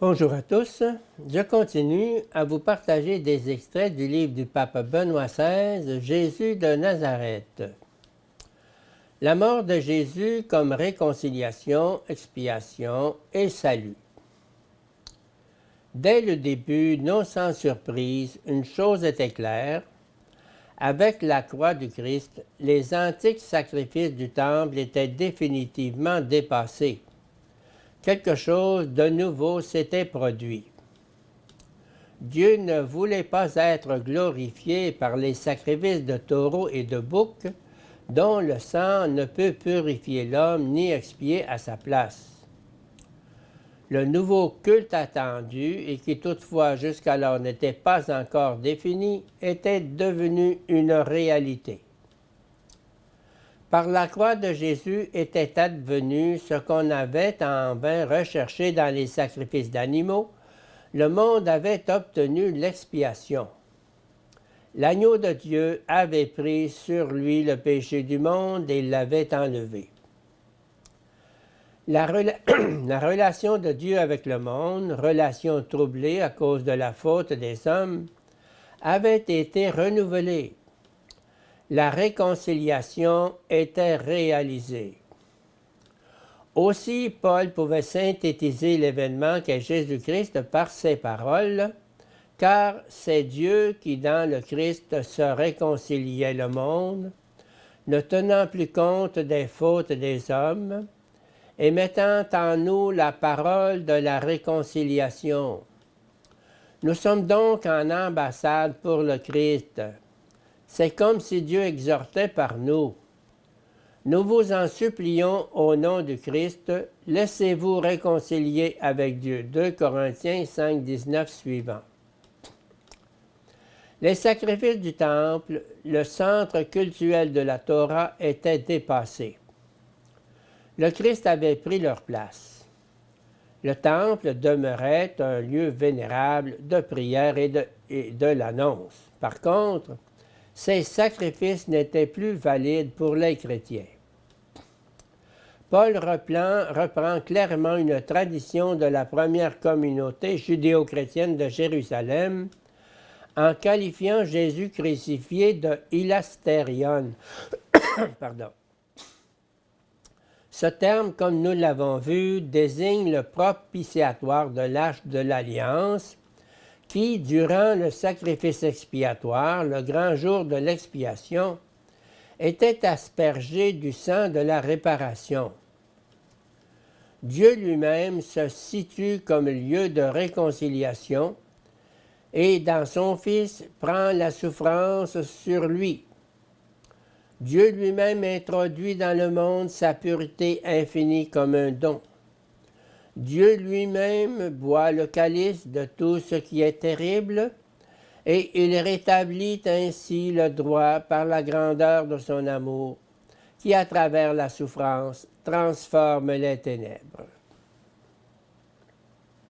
Bonjour à tous. Je continue à vous partager des extraits du livre du pape Benoît XVI, Jésus de Nazareth. La mort de Jésus comme réconciliation, expiation et salut. Dès le début, non sans surprise, une chose était claire. Avec la croix du Christ, les antiques sacrifices du temple étaient définitivement dépassés. Quelque chose de nouveau s'était produit. Dieu ne voulait pas être glorifié par les sacrifices de taureaux et de boucs, dont le sang ne peut purifier l'homme ni expier à sa place. Le nouveau culte attendu, et qui toutefois jusqu'alors n'était pas encore défini, était devenu une réalité. Par la croix de Jésus était advenu ce qu'on avait en vain recherché dans les sacrifices d'animaux. Le monde avait obtenu l'expiation. L'agneau de Dieu avait pris sur lui le péché du monde et l'avait enlevé. La relation de Dieu avec le monde, relation troublée à cause de la faute des hommes, avait été renouvelée. La réconciliation était réalisée. Aussi, Paul pouvait synthétiser l'événement qu'est Jésus-Christ par ces paroles, car c'est Dieu qui, dans le Christ, se réconciliait le monde, ne tenant plus compte des fautes des hommes, et mettant en nous la parole de la réconciliation. Nous sommes donc en ambassade pour le Christ. C'est comme si Dieu exhortait par nous. Nous vous en supplions au nom du Christ, laissez-vous réconcilier avec Dieu. 2 Corinthiens 5, 19 suivant. Les sacrifices du temple, le centre cultuel de la Torah, étaient dépassés. Le Christ avait pris leur place. Le temple demeurait un lieu vénérable de prière et de l'annonce. Par contre, ces sacrifices n'étaient plus valides pour les chrétiens. Paul reprend clairement une tradition de la première communauté judéo-chrétienne de Jérusalem en qualifiant Jésus crucifié de hilasterion. Pardon. Ce terme, comme nous l'avons vu, désigne le propitiatoire de l'arche de l'Alliance qui, durant le sacrifice expiatoire, le grand jour de l'expiation, était aspergé du sang de la réparation. Dieu lui-même se situe comme lieu de réconciliation et, dans son Fils, prend la souffrance sur lui. Dieu lui-même introduit dans le monde sa pureté infinie comme un don. Dieu lui-même boit le calice de tout ce qui est terrible, et il rétablit ainsi le droit par la grandeur de son amour, qui, à travers la souffrance, transforme les ténèbres.